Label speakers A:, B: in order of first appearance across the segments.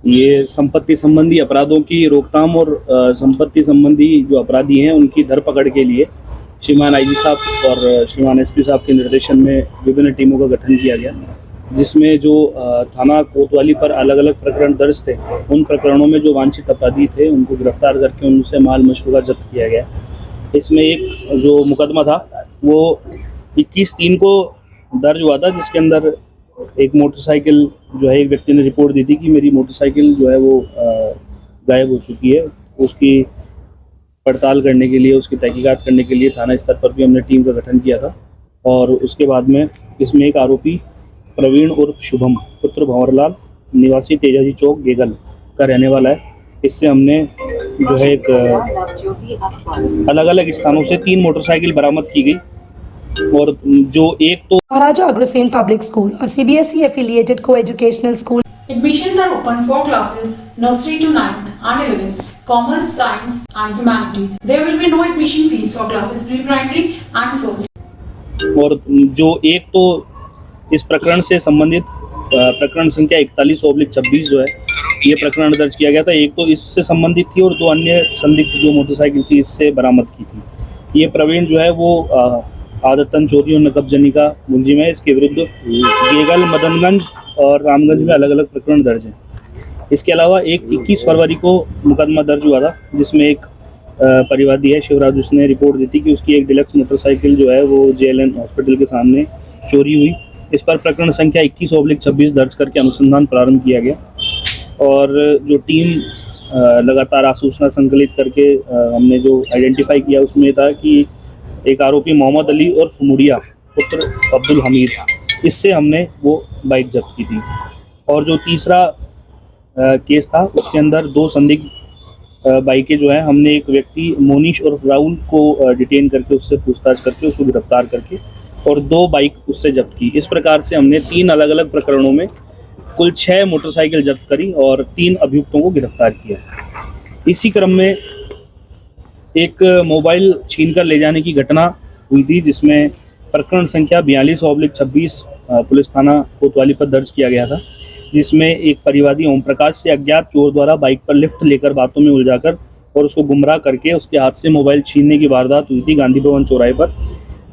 A: ये संपत्ति संबंधी अपराधों की रोकथाम और संपत्ति संबंधी जो अपराधी हैं उनकी धरपकड़ के लिए श्रीमान आईजी साहब और श्रीमान एसपी साहब के निर्देशन में विभिन्न टीमों का गठन किया गया, जिसमें जो थाना कोतवाली पर अलग अलग प्रकरण दर्ज थे, उन प्रकरणों में जो वांछित अपराधी थे उनको गिरफ्तार करके उनसे माल मशरूका जब्त किया गया। इसमें एक जो मुकदमा था वो 21/3 को दर्ज हुआ था, जिसके अंदर एक मोटरसाइकिल जो है, एक व्यक्ति ने रिपोर्ट दी थी कि मेरी मोटरसाइकिल जो है वो गायब हो चुकी है। उसकी पड़ताल करने के लिए, उसकी तहकीकात करने के लिए थाना स्तर पर भी हमने टीम का गठन किया था। और उसके बाद में इसमें एक आरोपी प्रवीण उर्फ शुभम पुत्र भंवरलाल निवासी तेजाजी चौक गेगल का रहने वाला है। इससे हमने जो है एक अलग अलग स्थानों से 3 मोटरसाइकिल बरामद की गई। और जो एक तो
B: Maharaja Agrasen Public School, a CBSE affiliated co-educational school.
C: Admissions are open for classes nursery to 9th and 11th, commerce, science and humanities. There will be no admission fees for classes pre-primary and first.
A: और जो एक तो इस प्रकरण से संबंधित प्रकरण संख्या 41/26 जो है, ये प्रकरण दर्ज किया गया था। एक तो इससे संबंधित थी और 2 अन्य संदिग्ध जो मोटरसाइकिल थी इससे बरामद की थी। ये प्रवीण जो है वो आदतन चोरी और नकबजनी का मुलजिम है। इसके विरुद्ध गेगल, मदनगंज और रामगंज में अलग अलग प्रकरण दर्ज हैं। इसके अलावा एक 21 फरवरी को मुकदमा दर्ज हुआ था, जिसमें एक परिवादी है शिवराज, उसने रिपोर्ट दी थी कि उसकी एक डिलक्स मोटरसाइकिल जो है वो JLN हॉस्पिटल के सामने चोरी हुई। इस पर प्रकरण संख्या 21/26 दर्ज करके अनुसंधान प्रारंभ किया गया। और जो टीम लगातार आसूचना संकलित करके हमने जो आइडेंटिफाई किया उसमें था कि एक आरोपी मोहम्मद अली और फमुड़िया पुत्र अब्दुल हमीद, इससे हमने वो बाइक जब्त की थी। और जो तीसरा केस था उसके अंदर 2 संदिग्ध बाइकें जो है, हमने एक व्यक्ति मोनीश और राहुल को डिटेन करके उससे पूछताछ करके उसको गिरफ्तार करके और 2 बाइक उससे जब्त की। इस प्रकार से हमने 3 अलग अलग प्रकरणों में कुल 6 मोटरसाइकिल जब्त करी और 3 अभियुक्तों को गिरफ्तार किया। इसी क्रम में एक मोबाइल छीनकर ले जाने की घटना हुई थी, जिसमें प्रकरण संख्या 42/26 पुलिस थाना कोतवाली पर दर्ज किया गया था, जिसमें एक परिवादी ओम प्रकाश से अज्ञात चोर द्वारा बाइक पर लिफ्ट लेकर बातों में उलझाकर और उसको गुमराह करके उसके हाथ से मोबाइल छीनने की वारदात हुई थी गांधी भवन चौराहे पर।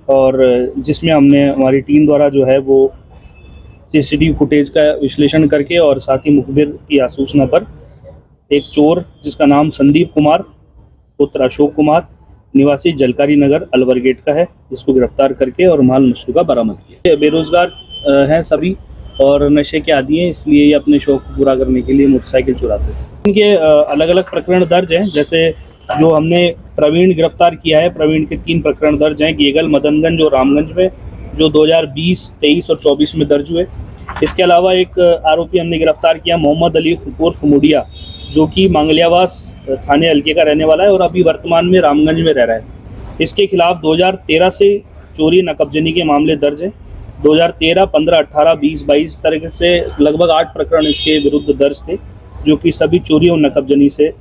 A: और जिसमें हमने, हमारी टीम द्वारा जो है वो CCTV फुटेज का विश्लेषण करके और साथ ही मुखबिर की आसूचना पर एक चोर जिसका नाम संदीप कुमार पुत्र अशोक कुमार निवासी जलकारी नगर अलवर गेट का है, जिसको गिरफ्तार करके और माल मशरूका बरामद किया। बेरोजगार हैं सभी और नशे के आदी हैं, इसलिए ये अपने शौक को पूरा करने के लिए मोटरसाइकिल चुराते हैं। इनके अलग अलग प्रकरण दर्ज हैं। जैसे जो हमने प्रवीण गिरफ्तार किया है, प्रवीण के 3 प्रकरण दर्ज हैं गेगल, मदनगंज और रामगंज में, जो 2020, 23 और 24 में दर्ज हुए। इसके अलावा एक आरोपी हमने गिरफ्तार किया मोहम्मद अली उर्फ फमुड़िया, जो कि मांगलियावास थाने हल्के का रहने वाला है और अभी वर्तमान में रामगंज में रह रहा है। इसके खिलाफ 2013 से चोरी नकबजनी के मामले दर्ज हैं। 2013, 15, 18, 20, 22 तरह से लगभग 8 प्रकरण इसके विरुद्ध दर्ज थे, जो कि सभी चोरी और नकबजनी से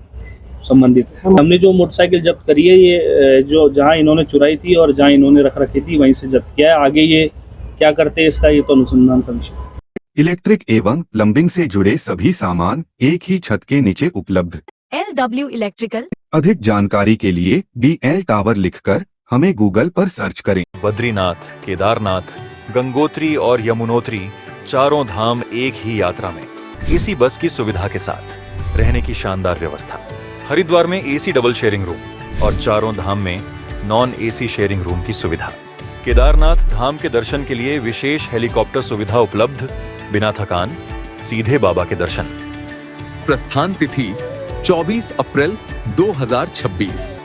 A: संबंधित है। हमने जो मोटरसाइकिल जब्त करी है, ये जो जहां इन्होंने चुराई थी और जहां इन्होंने रख रखी थी वहीं से जब्त किया है। आगे ये क्या करते हैं इसका ये तो अनुसंधान का विषय।
D: इलेक्ट्रिक एवं प्लम्बिंग से जुड़े सभी सामान एक ही छत के नीचे उपलब्ध।
E: LW electrical.
D: अधिक जानकारी के लिए BL टावर लिखकर हमें गूगल पर सर्च करें।
F: बद्रीनाथ, केदारनाथ, गंगोत्री और यमुनोत्री, चारों धाम एक ही यात्रा में AC बस की सुविधा के साथ, रहने की शानदार व्यवस्था। हरिद्वार में AC डबल शेयरिंग रूम और चारों धाम में नॉन AC शेयरिंग रूम की सुविधा। केदारनाथ धाम के दर्शन के लिए विशेष हेलीकॉप्टर सुविधा उपलब्ध, बिना थकान सीधे बाबा के दर्शन।
G: प्रस्थान तिथि 24 अप्रैल 2026।